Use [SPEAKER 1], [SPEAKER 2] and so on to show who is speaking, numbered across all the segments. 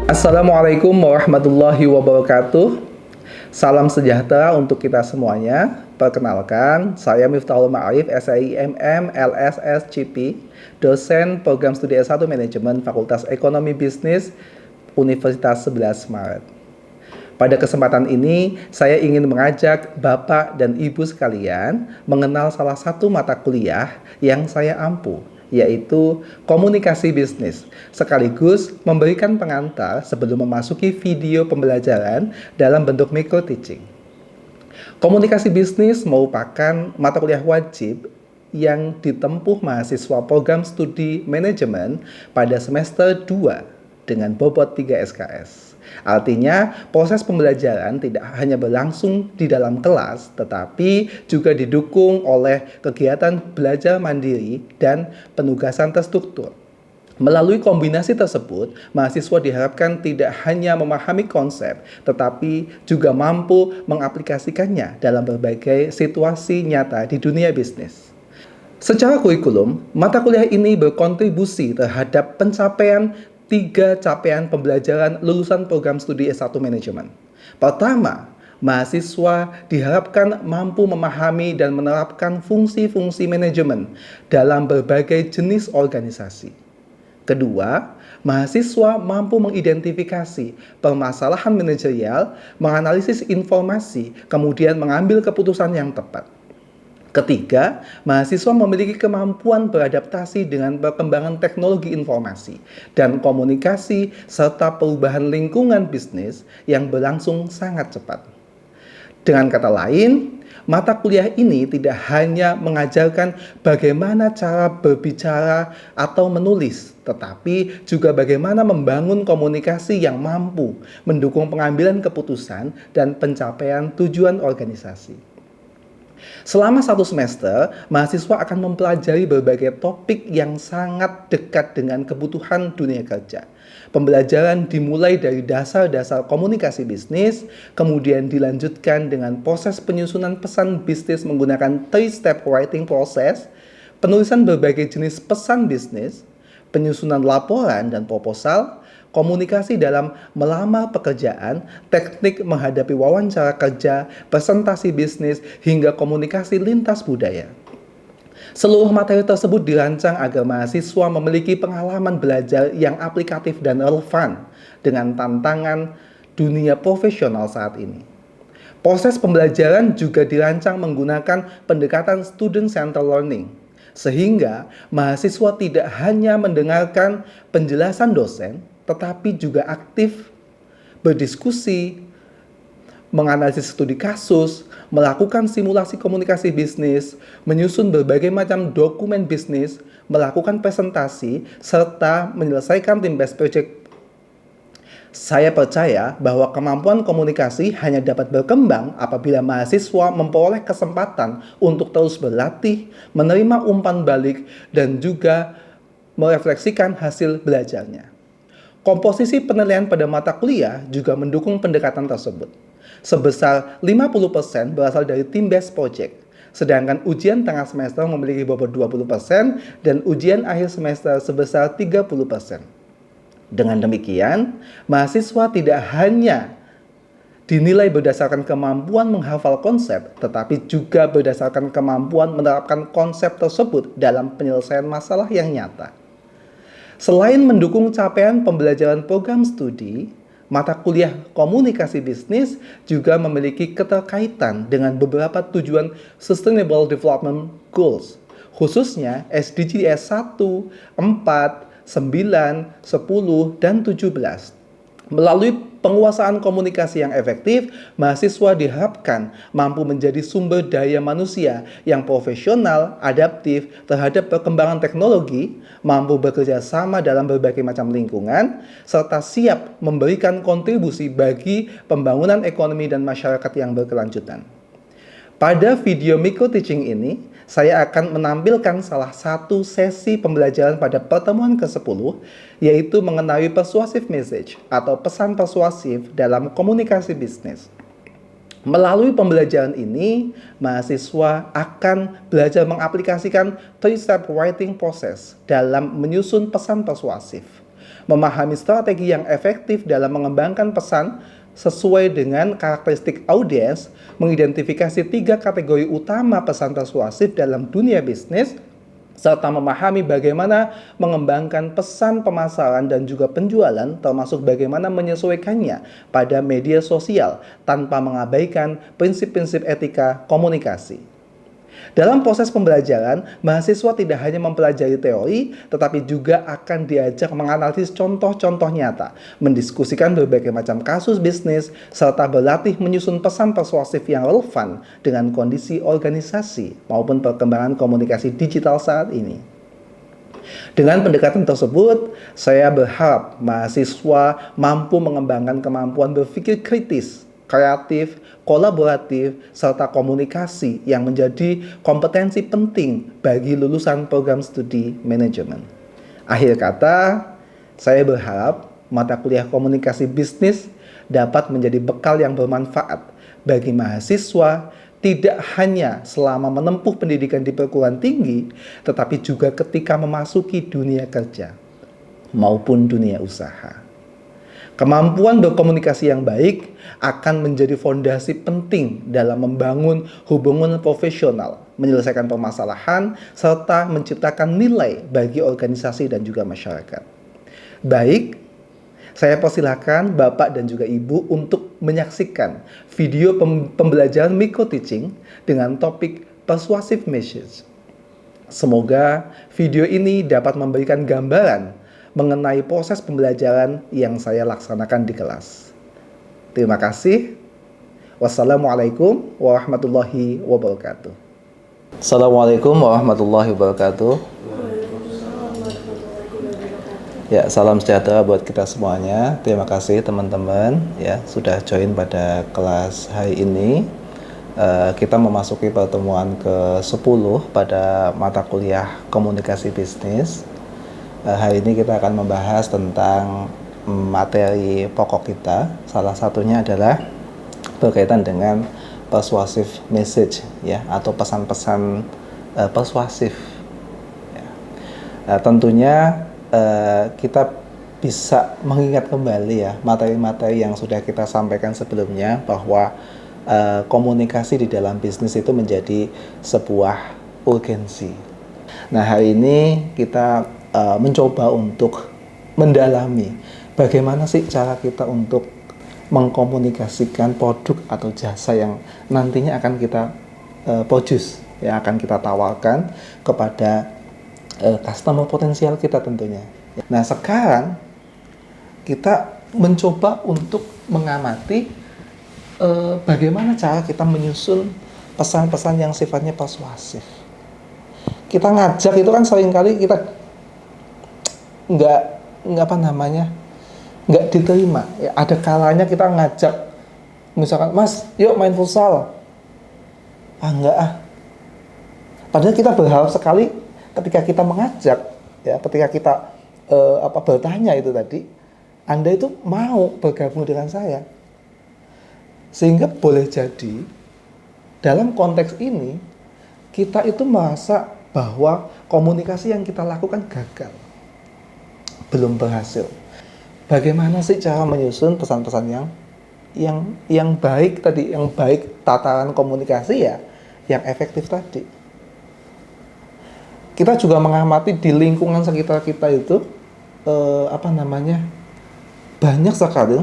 [SPEAKER 1] Assalamualaikum warahmatullahi wabarakatuh. Salam sejahtera untuk kita semuanya. Perkenalkan, saya Miftahul Ma'arif, SIMM, LSSCP, dosen program studi S1 Manajemen Fakultas Ekonomi Bisnis Universitas 11 Maret. Pada kesempatan ini, saya ingin mengajak Bapak dan Ibu sekalian mengenal salah satu mata kuliah yang saya ampu, yaitu komunikasi bisnis, sekaligus memberikan pengantar sebelum memasuki video pembelajaran dalam bentuk micro teaching. Komunikasi bisnis merupakan mata kuliah wajib yang ditempuh mahasiswa program studi manajemen pada semester 2 dengan bobot 3 SKS. Artinya, proses pembelajaran tidak hanya berlangsung di dalam kelas, tetapi juga didukung oleh kegiatan belajar mandiri dan penugasan terstruktur. Melalui kombinasi tersebut, mahasiswa diharapkan tidak hanya memahami konsep, tetapi juga mampu mengaplikasikannya dalam berbagai situasi nyata di dunia bisnis. Secara kurikulum, mata kuliah ini berkontribusi terhadap pencapaian 3 capaian pembelajaran lulusan program studi S1 Manajemen. Pertama, mahasiswa diharapkan mampu memahami dan menerapkan fungsi-fungsi manajemen dalam berbagai jenis organisasi. Kedua, mahasiswa mampu mengidentifikasi permasalahan manajerial, menganalisis informasi, kemudian mengambil keputusan yang tepat. Ketiga, mahasiswa memiliki kemampuan beradaptasi dengan perkembangan teknologi informasi dan komunikasi serta perubahan lingkungan bisnis yang berlangsung sangat cepat. Dengan kata lain, mata kuliah ini tidak hanya mengajarkan bagaimana cara berbicara atau menulis, tetapi juga bagaimana membangun komunikasi yang mampu mendukung pengambilan keputusan dan pencapaian tujuan organisasi. Selama 1 semester, mahasiswa akan mempelajari berbagai topik yang sangat dekat dengan kebutuhan dunia kerja. Pembelajaran dimulai dari dasar-dasar komunikasi bisnis, kemudian dilanjutkan dengan proses penyusunan pesan bisnis menggunakan 3-step writing process, penulisan berbagai jenis pesan bisnis, penyusunan laporan dan proposal, komunikasi dalam melamar pekerjaan, teknik menghadapi wawancara kerja, presentasi bisnis, hingga komunikasi lintas budaya. Seluruh materi tersebut dirancang agar mahasiswa memiliki pengalaman belajar yang aplikatif dan relevan dengan tantangan dunia profesional saat ini. Proses pembelajaran juga dirancang menggunakan pendekatan student-centered learning, sehingga mahasiswa tidak hanya mendengarkan penjelasan dosen, tetapi juga aktif berdiskusi, menganalisis studi kasus, melakukan simulasi komunikasi bisnis, menyusun berbagai macam dokumen bisnis, melakukan presentasi, serta menyelesaikan tim-based project. Saya percaya bahwa kemampuan komunikasi hanya dapat berkembang apabila mahasiswa memperoleh kesempatan untuk terus berlatih, menerima umpan balik, dan juga merefleksikan hasil belajarnya. Komposisi penilaian pada mata kuliah juga mendukung pendekatan tersebut. Sebesar 50% berasal dari team-based project, sedangkan ujian tengah semester memiliki bobot 20% dan ujian akhir semester sebesar 30%. Dengan demikian, mahasiswa tidak hanya dinilai berdasarkan kemampuan menghafal konsep, tetapi juga berdasarkan kemampuan menerapkan konsep tersebut dalam penyelesaian masalah yang nyata. Selain mendukung capaian pembelajaran program studi, mata kuliah komunikasi bisnis juga memiliki keterkaitan dengan beberapa tujuan Sustainable Development Goals, khususnya SDGs 1, 4, 9, 10, dan 17. Melalui penguasaan komunikasi yang efektif, mahasiswa diharapkan mampu menjadi sumber daya manusia yang profesional, adaptif terhadap perkembangan teknologi, mampu bekerja sama dalam berbagai macam lingkungan, serta siap memberikan kontribusi bagi pembangunan ekonomi dan masyarakat yang berkelanjutan. Pada video micro teaching ini, saya akan menampilkan salah satu sesi pembelajaran pada pertemuan ke-10, yaitu mengenai persuasive message atau pesan persuasif dalam komunikasi bisnis. Melalui pembelajaran ini, mahasiswa akan belajar mengaplikasikan 3-step writing process dalam menyusun pesan persuasif. memahami strategi yang efektif dalam mengembangkan pesan sesuai dengan karakteristik audiens, mengidentifikasi 3 kategori utama pesan persuasif dalam dunia bisnis, serta memahami bagaimana mengembangkan pesan pemasaran dan juga penjualan, termasuk bagaimana menyesuaikannya pada media sosial tanpa mengabaikan prinsip-prinsip etika komunikasi. Dalam proses pembelajaran, mahasiswa tidak hanya mempelajari teori, tetapi juga akan diajak menganalisis contoh-contoh nyata, mendiskusikan berbagai macam kasus bisnis, serta berlatih menyusun pesan persuasif yang relevan dengan kondisi organisasi maupun perkembangan komunikasi digital saat ini. Dengan pendekatan tersebut, saya berharap mahasiswa mampu mengembangkan kemampuan berpikir kritis, kreatif, kolaboratif, serta komunikasi yang menjadi kompetensi penting bagi lulusan program studi manajemen. Akhir kata, saya berharap mata kuliah komunikasi bisnis dapat menjadi bekal yang bermanfaat bagi mahasiswa tidak hanya selama menempuh pendidikan di perguruan tinggi, tetapi juga ketika memasuki dunia kerja maupun dunia usaha. Kemampuan berkomunikasi yang baik akan menjadi fondasi penting dalam membangun hubungan profesional, menyelesaikan permasalahan, serta menciptakan nilai bagi organisasi dan juga masyarakat. Baik, saya persilahkan Bapak dan juga Ibu untuk menyaksikan video pembelajaran micro teaching dengan topik persuasive message. Semoga video ini dapat memberikan gambaran mengenai proses pembelajaran yang saya laksanakan di kelas. Terima kasih. Wassalamualaikum warahmatullahi wabarakatuh. Assalamualaikum warahmatullahi wabarakatuh. Ya, salam sejahtera buat kita semuanya. Terima kasih teman-teman ya sudah join pada kelas hari ini. Kita memasuki pertemuan ke-10 pada mata kuliah komunikasi bisnis. Hari ini kita akan membahas tentang materi pokok kita. Salah satunya adalah berkaitan dengan persuasive message ya, atau pesan-pesan persuasif. Ya. Tentunya kita bisa mengingat kembali ya materi-materi yang sudah kita sampaikan sebelumnya, bahwa komunikasi di dalam bisnis itu menjadi sebuah urgensi. Nah, hari ini kita mencoba untuk mendalami bagaimana sih cara kita untuk mengkomunikasikan produk atau jasa yang nantinya akan kita produce, yang akan kita tawarkan kepada customer potensial kita tentunya. Nah, sekarang kita mencoba untuk mengamati bagaimana cara kita menyusun pesan-pesan yang sifatnya persuasif. Kita ngajak itu kan seringkali kita nggak diterima ya. Ada kalanya kita ngajak, misalkan, Mas, yuk main futsal. Enggak. Padahal kita berharap sekali ketika kita mengajak ya, ketika kita bertanya itu tadi, Anda itu mau bergabung dengan saya. Sehingga boleh jadi dalam konteks ini kita itu merasa bahwa komunikasi yang kita lakukan gagal, belum berhasil. Bagaimana sih cara menyusun pesan-pesan yang baik tadi, yang baik tataran komunikasi ya, yang efektif tadi. Kita juga mengamati di lingkungan sekitar kita itu banyak sekali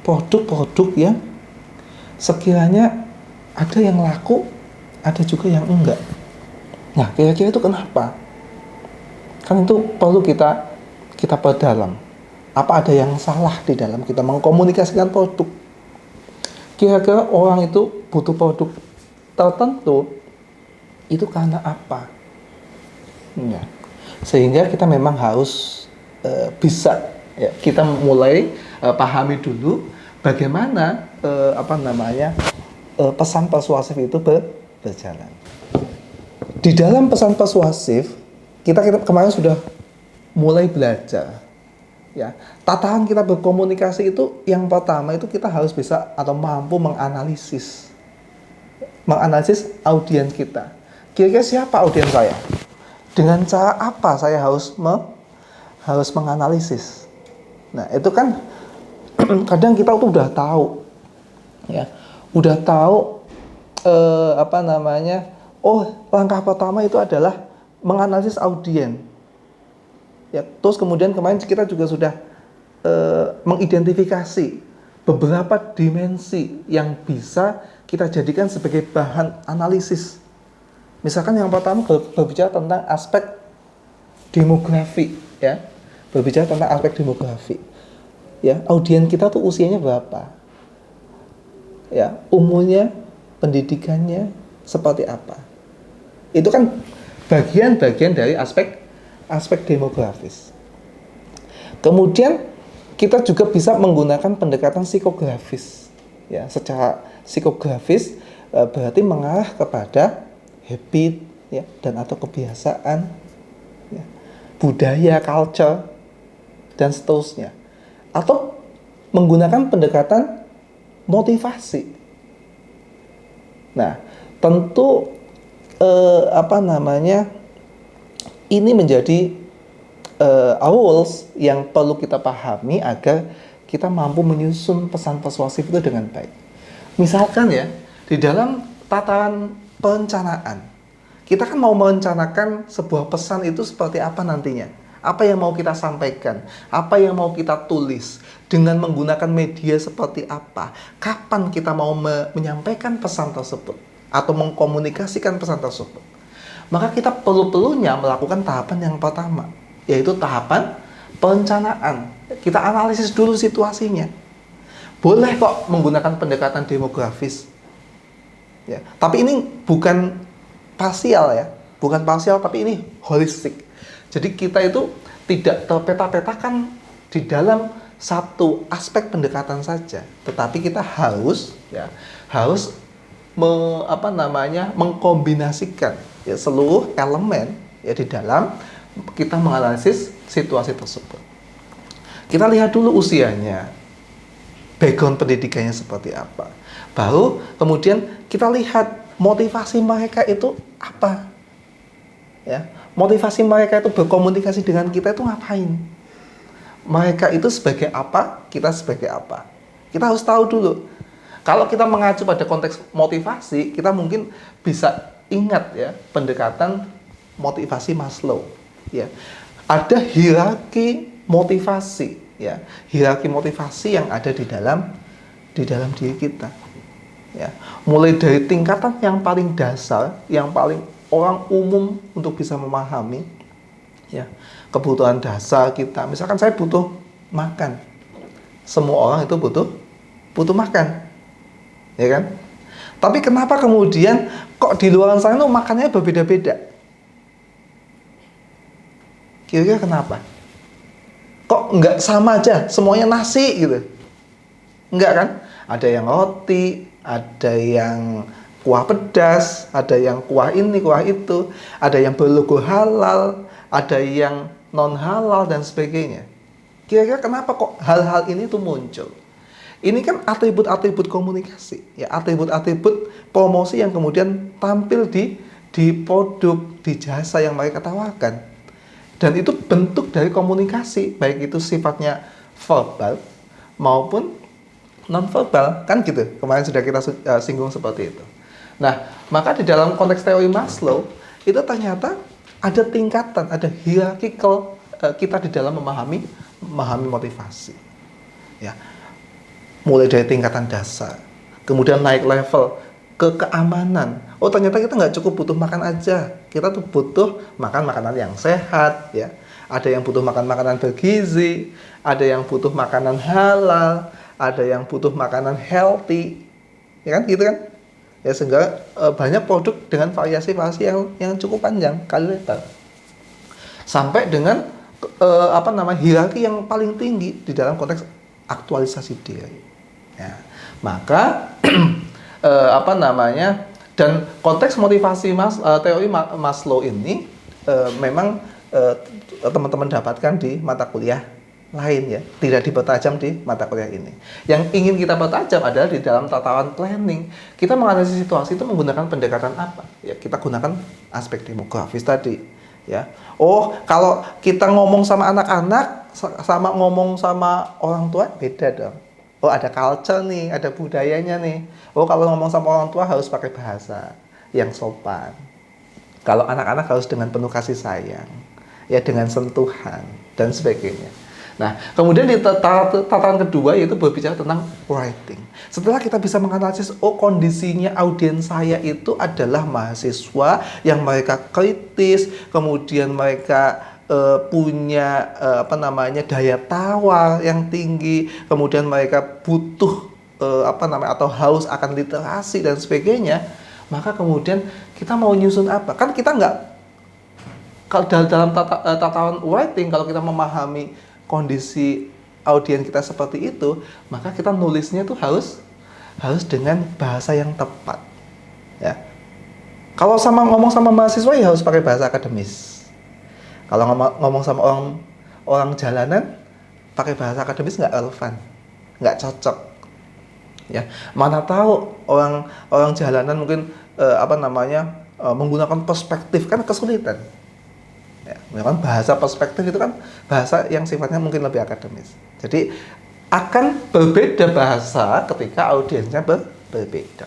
[SPEAKER 1] produk-produk yang sekiranya ada yang laku, ada juga yang enggak. Nah, kira-kira itu kenapa? Kan itu perlu kita perdalam. Apa ada yang salah di dalam kita mengkomunikasikan produk? Kira-kira orang itu butuh produk tertentu itu karena apa? Ya. Sehingga kita memang harus bisa ya, kita mulai pahami dulu bagaimana pesan persuasif itu berjalan. Di dalam pesan persuasif kita kemarin sudah mulai belajar ya, tataran kita berkomunikasi itu yang pertama itu kita harus bisa atau mampu menganalisis audiens kita. Kira-kira siapa audiens saya? Dengan cara apa saya harus harus menganalisis. Nah, itu kan kadang kita tuh udah tahu, ya, udah tahu langkah pertama itu adalah menganalisis audien. Ya, terus kemudian kemarin kita juga sudah mengidentifikasi beberapa dimensi yang bisa kita jadikan sebagai bahan analisis. Misalkan yang pertama berbicara tentang aspek demografi, ya. Berbicara tentang aspek demografi. Ya, audien kita tuh usianya berapa? Ya, umurnya, pendidikannya seperti apa? Itu kan bagian-bagian dari aspek demografis. Kemudian kita juga bisa menggunakan pendekatan psikografis. Ya, secara psikografis berarti mengarah kepada habit, ya, dan atau kebiasaan, ya, budaya, culture, dan seterusnya. Atau menggunakan pendekatan motivasi. Nah, tentu ini menjadi rules yang perlu kita pahami agar kita mampu menyusun pesan persuasif itu dengan baik. Misalkan ya, di dalam tataran perencanaan, kita kan mau merencanakan sebuah pesan itu seperti apa nantinya. Apa yang mau kita sampaikan, apa yang mau kita tulis, dengan menggunakan media seperti apa, kapan kita mau menyampaikan pesan tersebut, atau mengkomunikasikan pesan tersebut. Maka kita perlu-perlunya melakukan tahapan yang pertama, yaitu tahapan perencanaan. Kita analisis dulu situasinya. Boleh kok menggunakan pendekatan demografis, ya, tapi ini bukan parsial, ya, bukan parsial, tapi ini holistik. Jadi kita itu tidak terpeta-petakan di dalam satu aspek pendekatan saja, tetapi kita harus mengkombinasikan, ya, seluruh elemen, ya, di dalam kita menganalisis situasi tersebut. Kita lihat dulu usianya, background pendidikannya seperti apa. Baru kemudian kita lihat motivasi mereka itu apa. Ya, motivasi mereka itu berkomunikasi dengan kita itu ngapain? Mereka itu sebagai apa, kita sebagai apa. Kita harus tahu dulu. Kalau kita mengacu pada konteks motivasi, kita mungkin bisa ingat, ya, pendekatan motivasi Maslow. Ya, ada hierarki motivasi, ya, hierarki motivasi yang ada di dalam diri kita. Ya, mulai dari tingkatan yang paling dasar, yang paling orang umum untuk bisa memahami, ya, kebutuhan dasar kita. Misalkan saya butuh makan, semua orang itu butuh makan, ya kan? Tapi kenapa kemudian kok di luar sana tuh makannya berbeda-beda? Kira-kira kenapa? Kok nggak sama aja, semuanya nasi gitu? Enggak kan? Ada yang roti, ada yang kuah pedas, ada yang kuah ini, kuah itu, ada yang berlogo halal, ada yang non halal, dan sebagainya. Kira-kira kenapa kok hal-hal ini tuh muncul? Ini kan atribut-atribut komunikasi, ya, atribut-atribut promosi yang kemudian tampil di produk, di jasa yang mereka tawarkan. Dan itu bentuk dari komunikasi, baik itu sifatnya verbal maupun non-verbal, kan gitu. Kemarin sudah kita singgung seperti itu. Nah, maka di dalam konteks teori Maslow, itu ternyata ada tingkatan, ada hierarchical kita di dalam memahami motivasi. Ya. Mulai dari tingkatan dasar, kemudian naik level ke keamanan. Oh, ternyata kita nggak cukup butuh makan aja. Kita tuh butuh makan makanan yang sehat, ya. Ada yang butuh makan makanan bergizi, ada yang butuh makanan halal, ada yang butuh makanan healthy, ya kan, gitu kan? Ya, sehingga banyak produk dengan variasi-variasi yang cukup panjang, kali lebar. Sampai dengan hierarki yang paling tinggi di dalam konteks aktualisasi diri. Ya. Maka dan konteks motivasi teori Maslow ini memang teman-teman dapatkan di mata kuliah lain, ya, tidak dipertajam di mata kuliah ini. Yang ingin kita pertajam adalah di dalam tataran planning. Kita menganalisis situasi itu menggunakan pendekatan apa? Ya, kita gunakan aspek demografis tadi, Ya. Oh, kalau kita ngomong sama anak-anak sama ngomong sama orang tua beda dong. Oh, ada culture nih, ada budayanya nih. Oh, kalau ngomong sama orang tua harus pakai bahasa yang sopan. Kalau anak-anak harus dengan penuh kasih sayang, ya dengan sentuhan dan sebagainya. Nah, kemudian di tataran kedua yaitu berbicara tentang writing. Setelah kita bisa menganalisis, oh kondisinya audiens saya itu adalah mahasiswa yang mereka kritis, kemudian mereka punya apa namanya daya tawar yang tinggi, kemudian mereka butuh apa namanya atau haus akan literasi dan sebagainya, maka kemudian kita mau nyusun apa? Kan kita nggak kalau dalam tataran writing, kalau kita memahami kondisi audiens kita seperti itu, maka kita nulisnya tuh harus dengan bahasa yang tepat. Ya. Kalau ngomong sama mahasiswa ya harus pakai bahasa akademis. Kalau ngomong sama orang jalanan pakai bahasa akademis nggak relevan, nggak cocok. Ya, mana tahu orang jalanan mungkin apa namanya menggunakan perspektif, kan kesulitan. Ya, memang bahasa perspektif itu kan bahasa yang sifatnya mungkin lebih akademis. Jadi akan berbeda bahasa ketika audiensnya berbeda.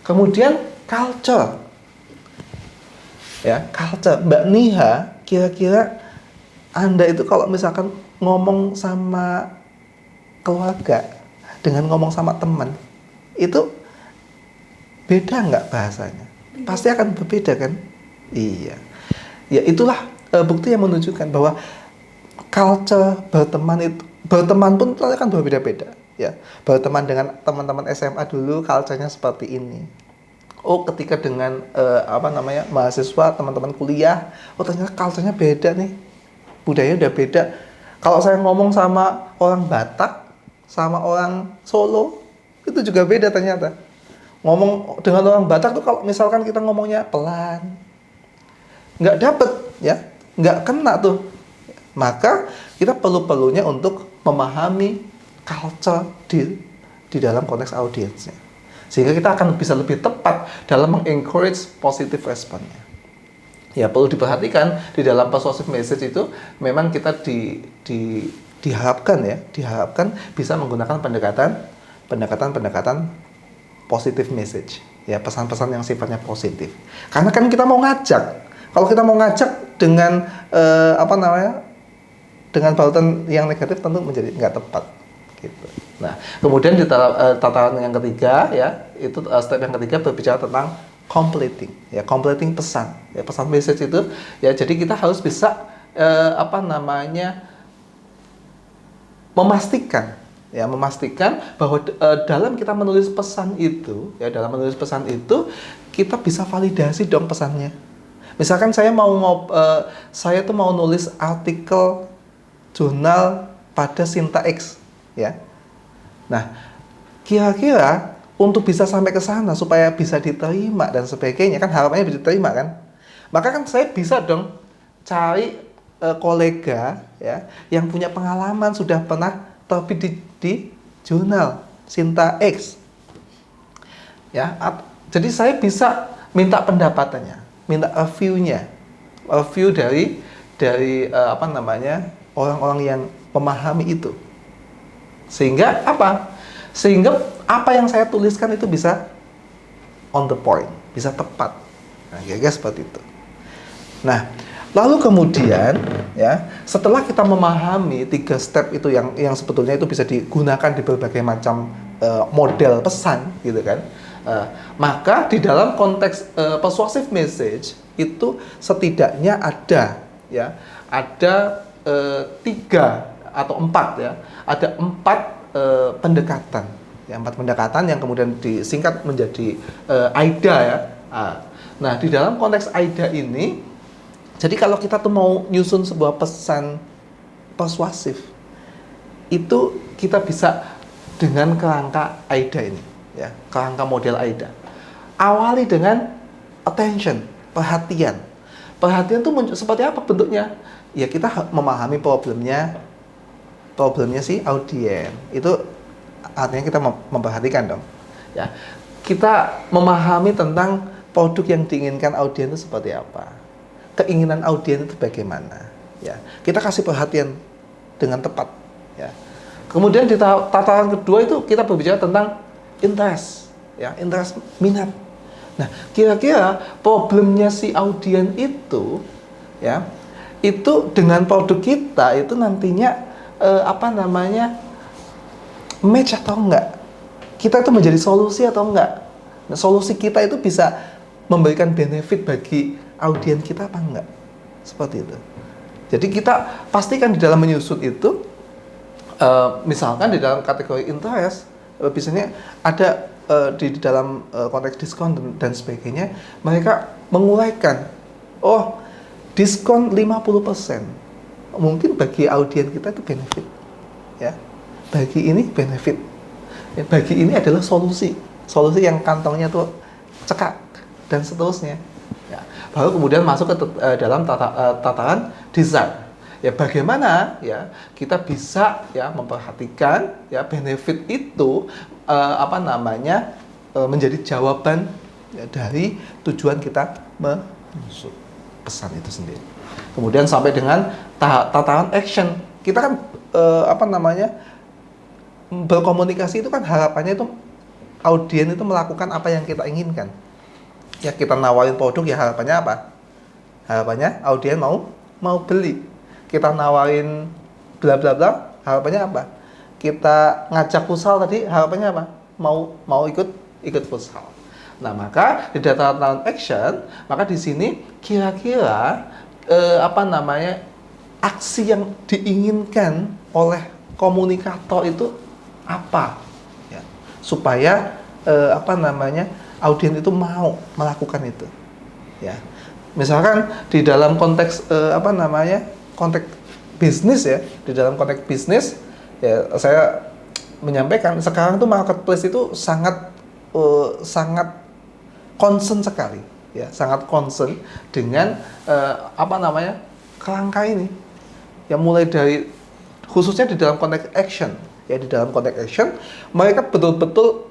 [SPEAKER 1] Kemudian culture, ya culture. Mbak Niha, kira-kira Anda itu kalau misalkan ngomong sama keluarga dengan ngomong sama teman, itu beda nggak bahasanya? Pasti akan berbeda kan? Iya. Ya itulah bukti yang menunjukkan bahwa culture berteman pun akan berbeda-beda. Ya, berteman dengan teman-teman SMA dulu culture-nya seperti ini. Oh, ketika dengan apa namanya mahasiswa teman-teman kuliah, oh ternyata culture-nya beda nih, budayanya udah beda. Kalau saya ngomong sama orang Batak, sama orang Solo, itu juga beda ternyata. Ngomong dengan orang Batak tuh kalau misalkan kita ngomongnya pelan, nggak dapet ya, nggak kena tuh. Maka kita perlunya untuk memahami culture di dalam konteks audiensnya, sehingga kita akan bisa lebih tepat dalam mengencourage positive responnya. Ya perlu diperhatikan di dalam persuasive message itu memang kita diharapkan bisa menggunakan pendekatan positive message, ya pesan-pesan yang sifatnya positif. Karena kan kita mau ngajak. Kalau kita mau ngajak dengan apa namanya, dengan balutan yang negatif tentu menjadi nggak tepat. Gitu. Nah, kemudian di tataran yang ketiga, ya itu step yang ketiga berbicara tentang completing, ya completing pesan, ya pesan message itu, ya jadi kita harus bisa apa namanya memastikan bahwa dalam kita menulis pesan itu, ya dalam menulis pesan itu kita bisa validasi dong pesannya. Misalkan saya saya tuh mau nulis artikel jurnal pada Sinta X, ya. Nah, kira-kira untuk bisa sampai ke sana supaya bisa diterima dan sebagainya, kan harapannya bisa diterima kan? Maka kan saya bisa dong cari kolega ya yang punya pengalaman sudah pernah terbit di jurnal Sinta X. Ya, jadi saya bisa minta pendapatannya, minta review dari apa namanya orang-orang yang memahami itu, sehingga apa yang saya tuliskan itu bisa on the point, bisa tepat. Nah, kira-kira seperti itu. Nah, lalu kemudian ya setelah kita memahami 3 step itu yang sebetulnya itu bisa digunakan di berbagai macam model pesan gitu kan. Maka di dalam konteks persuasive message itu setidaknya ada 3 atau 4 ya. Ada 4 pendekatan. Ya, 4 pendekatan yang kemudian disingkat menjadi AIDA ya. Nah, di dalam konteks AIDA ini, jadi kalau kita tuh mau nyusun sebuah pesan persuasif, itu kita bisa dengan kerangka AIDA ini, ya, kerangka model AIDA. Awali dengan attention, perhatian. Perhatian tuh seperti apa bentuknya? Ya kita memahami problemnya si audiens. Itu artinya kita memperhatikan dong. Ya, kita memahami tentang produk yang diinginkan audiens itu seperti apa. keinginan audiens itu bagaimana. Ya, kita kasih perhatian dengan tepat. Ya. Kemudian di tataran kedua itu kita berbicara tentang interest, ya, interest minat. Nah, kira-kira problemnya si audiens itu, ya, itu dengan produk kita itu nantinya match atau enggak? Kita itu menjadi solusi atau enggak? Nah, solusi kita itu bisa memberikan benefit bagi audiens kita apa enggak? Seperti itu. Jadi kita pastikan di dalam menyusun itu, misalkan di dalam kategori interest, biasanya ada di dalam konteks diskon dan sebagainya, mereka menguraikan, oh diskon 50%, mungkin bagi audiens kita itu benefit, ya, bagi ini benefit, ya, bagi ini adalah solusi yang kantongnya tuh cekak dan seterusnya, ya. Baru kemudian masuk ke dalam tataran design. Ya, bagaimana ya kita bisa ya memperhatikan ya benefit itu menjadi jawaban ya, dari tujuan kita menyusun pesan itu sendiri. Kemudian sampai dengan tataran action. Kita kan berkomunikasi itu kan harapannya itu audiens itu melakukan apa yang kita inginkan. Ya, kita nawarin produk ya harapannya apa? Harapannya audiens mau beli. Kita nawarin bla bla bla, harapannya apa? Kita ngajak futsal tadi, harapannya apa? Mau ikut futsal. Nah, maka di tataran action, maka di sini kira-kira aksi yang diinginkan oleh komunikator itu apa? Ya, supaya audiens itu mau melakukan itu. Ya. Misalkan di dalam konteks konteks bisnis ya, di dalam konteks bisnis ya, saya menyampaikan sekarang tuh marketplace itu sangat concern sekali ya, sangat concern dengan kerangka ini yang mulai dari khususnya di dalam konteks action ya, di dalam konteks action mereka betul-betul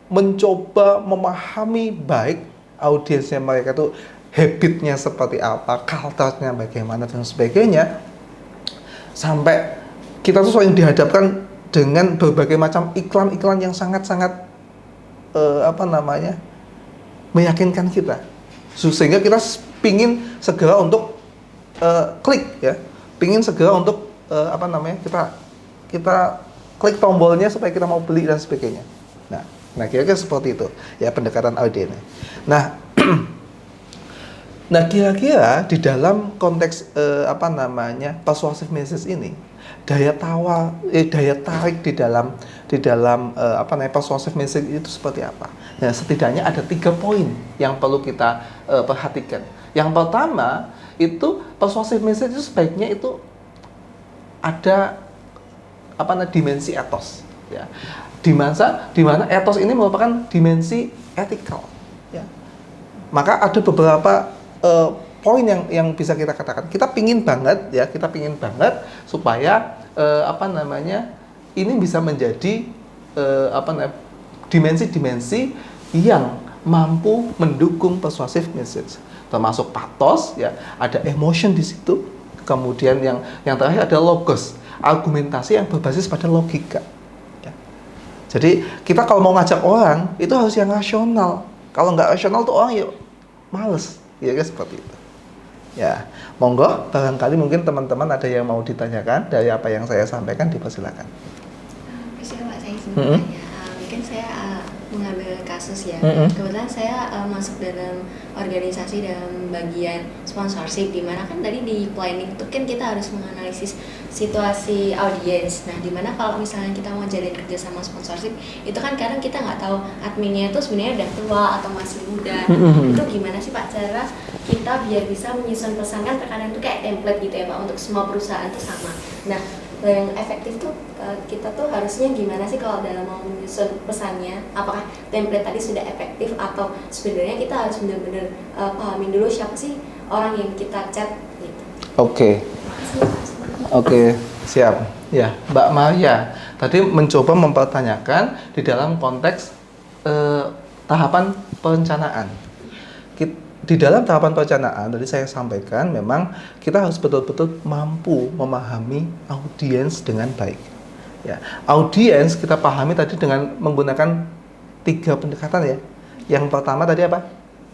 [SPEAKER 1] mencoba memahami baik audiensnya mereka tuh habitnya seperti apa, culture-nya bagaimana dan sebagainya, sampai kita tuh sering dihadapkan dengan berbagai macam iklan-iklan yang sangat-sangat meyakinkan kita, sehingga kita pingin segera untuk klik ya, pingin segera untuk kita klik tombolnya supaya kita mau beli dan sebagainya. Nah kira-kira seperti itu ya pendekatan audiens. Nah, kira-kira di dalam konteks persuasive message ini, daya tarik di dalam persuasive message itu seperti apa? Nah, setidaknya ada 3 poin yang perlu kita perhatikan. Yang pertama, itu persuasive message itu sebaiknya itu ada dimensi etos, ya. Di mana etos ini merupakan dimensi etikal, ya. Maka ada beberapa poin yang bisa kita katakan, kita pingin banget supaya ini bisa menjadi dimensi-dimensi yang mampu mendukung persuasive message, termasuk pathos ya, ada emotion di situ, kemudian yang terakhir ada logos, argumentasi yang berbasis pada logika ya. Jadi kita kalau mau ngajak orang itu harus yang rasional, kalau nggak rasional tuh orang yuk males. Ya, seperti itu. Ya, monggo, barangkali mungkin teman-teman ada yang mau ditanyakan dari apa yang saya sampaikan, dipersilakan.
[SPEAKER 2] Bisa Pak, saya izin mungkin saya mengambil kasus ya. Kebetulan saya masuk dalam organisasi dalam bagian sponsorship, di mana kan tadi di planning itu kan kita harus menganalisis situasi audiens. Nah, dimana kalau misalnya kita mau jalin kerja sama sponsorship, itu kan kadang kita nggak tahu adminnya itu sebenarnya udah tua atau masih muda. Itu gimana sih Pak cara kita biar bisa menyusun pesan, kan terkadang itu kayak template gitu ya Pak, untuk semua perusahaan itu sama. Nah, yang efektif tuh kita tuh harusnya gimana sih kalau dalam mau menyusun pesannya? Apakah template tadi sudah efektif atau sebenarnya kita harus benar-benar pahamin dulu siapa sih orang yang kita chat gitu?
[SPEAKER 1] Oke, siap. Ya, Mbak Maria tadi mencoba mempertanyakan di dalam konteks tahapan perencanaan. di dalam tahapan perencanaan tadi saya sampaikan memang kita harus betul-betul mampu memahami audiens dengan baik. Ya, audiens kita pahami tadi dengan menggunakan 3 pendekatan ya. Yang pertama tadi apa?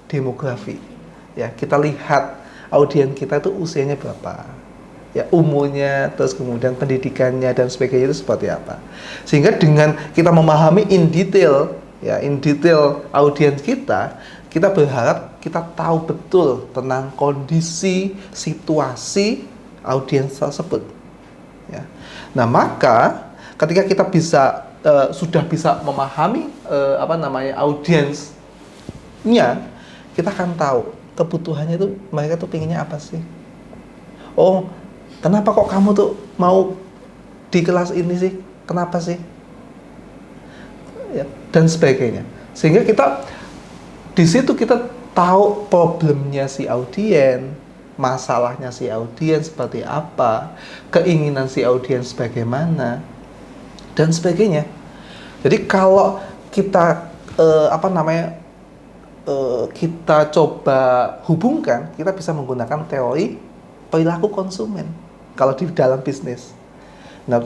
[SPEAKER 1] Demografi. Ya, kita lihat audiens kita itu usianya berapa. Ya, umurnya, terus kemudian pendidikannya dan sebagainya itu seperti apa. Sehingga dengan kita memahami in detail audiens kita berharap kita tahu betul tentang kondisi, situasi audiens tersebut. Ya. Nah, maka ketika kita sudah bisa memahami audiensnya, kita akan tahu kebutuhannya itu mereka tuh pengennya apa sih. Oh, kenapa kok kamu tuh mau di kelas ini sih? Kenapa sih? Ya, dan sebagainya. Sehingga di situ kita tahu problemnya si audiens, masalahnya si audiens seperti apa, keinginan si audiens bagaimana, dan sebagainya. Jadi kalau kita kita coba hubungkan, kita bisa menggunakan teori perilaku konsumen kalau di dalam bisnis. Nah,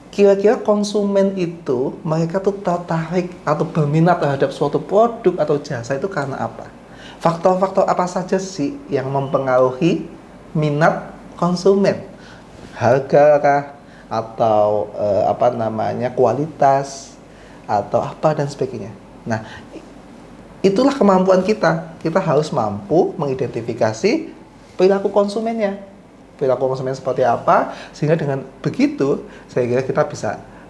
[SPEAKER 1] kira-kira konsumen itu mereka tuh tertarik atau berminat terhadap suatu produk atau jasa itu karena apa? Faktor-faktor apa saja sih yang mempengaruhi minat konsumen? Harga kah? Atau kualitas atau apa dan sebagainya. Nah, itulah kemampuan kita. Kita harus mampu mengidentifikasi perilaku konsumennya. Perilaku konsumen seperti apa, sehingga dengan begitu saya kira kita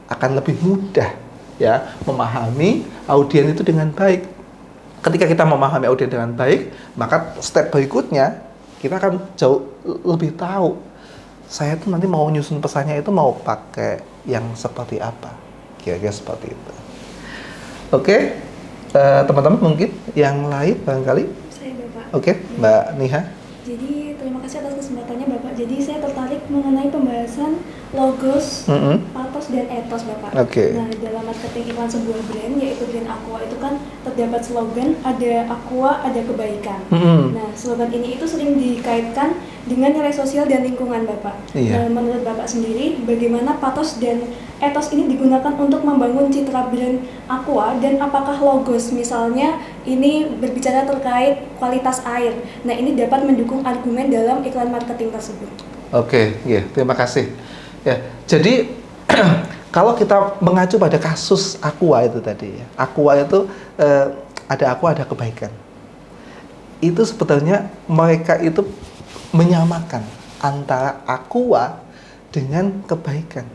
[SPEAKER 1] akan lebih mudah ya memahami audiens itu dengan baik. Ketika kita memahami audiens dengan baik, maka step berikutnya kita akan jauh lebih tahu saya tuh nanti mau nyusun pesannya itu mau pakai yang seperti apa, kira-kira seperti itu. Oke, teman-teman mungkin yang lain barangkali.
[SPEAKER 3] Saya Bapak.
[SPEAKER 1] Oke, Mbak Niha.
[SPEAKER 3] Jadi terima kasih atas kesempatannya Bapak. Jadi saya tertarik mengenai pembahasan logos, pathos dan ethos Bapak.
[SPEAKER 1] Oke.
[SPEAKER 3] Nah, dalam marketing iklan sebuah brand yaitu brand Aqua itu kan terdapat slogan ada Aqua ada kebaikan. Nah, slogan ini itu sering dikaitkan dengan nilai sosial dan lingkungan Bapak.
[SPEAKER 1] Iya.
[SPEAKER 3] Nah, menurut Bapak sendiri bagaimana pathos dan ethos ini digunakan untuk membangun citra brand Aqua, dan apakah logos misalnya ini berbicara terkait kualitas air. Nah, ini dapat mendukung argumen dalam iklan marketing tersebut.
[SPEAKER 1] Oke, ya, terima kasih. Ya, jadi kalau kita mengacu pada kasus Aqua itu tadi, ya, Aqua itu ada Aqua ada kebaikan. Itu sebetulnya mereka itu menyamakan antara Aqua dengan kebaikan.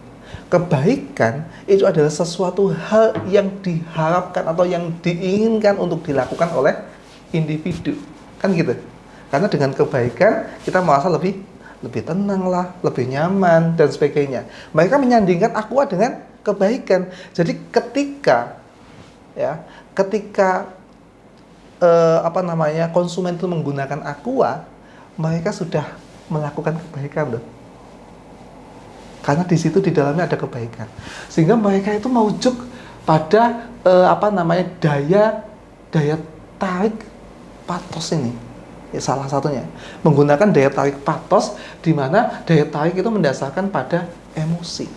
[SPEAKER 1] Kebaikan itu adalah sesuatu hal yang diharapkan atau yang diinginkan untuk dilakukan oleh individu, kan gitu. Karena dengan kebaikan kita merasa lebih tenang lah, lebih nyaman dan sebagainya. Mereka menyandingkan Aqua dengan kebaikan. Jadi ketika konsumen itu menggunakan Aqua, mereka sudah melakukan kebaikan loh. Karena di situ di dalamnya ada kebaikan. Sehingga mereka itu maujuk pada daya tarik pathos ini. Ya, salah satunya menggunakan daya tarik pathos, di mana daya tarik itu mendasarkan pada emosi.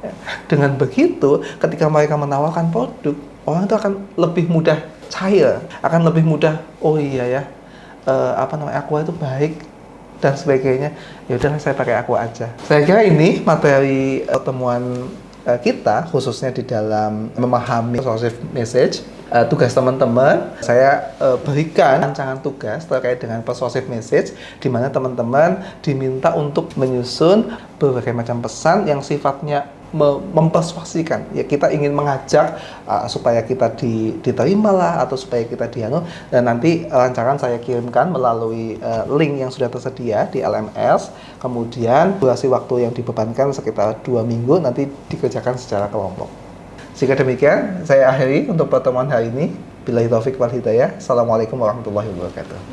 [SPEAKER 1] Ya. Dengan begitu, ketika mereka menawarkan produk, orang itu akan lebih mudah cair, akan lebih mudah, oh iya ya, Aqua itu baik dan sebagainya. Ya udah saya pakai Aqua aja. Saya kira ini materi pertemuan kita khususnya di dalam memahami persuasive message. Tugas teman-teman, saya berikan rancangan tugas terkait dengan persuasive message, di mana teman-teman diminta untuk menyusun berbagai macam pesan yang sifatnya mempersuasikan. Ya, kita ingin mengajak supaya kita diterima lah, atau supaya kita dianu, dan nanti rancangan saya kirimkan melalui link yang sudah tersedia di LMS. Kemudian durasi waktu yang dibebankan sekitar 2 minggu, nanti dikerjakan secara kelompok. Jika demikian, saya akhiri untuk pertemuan hari ini. Billahi taufiq wal hidayah. Assalamualaikum warahmatullahi wabarakatuh.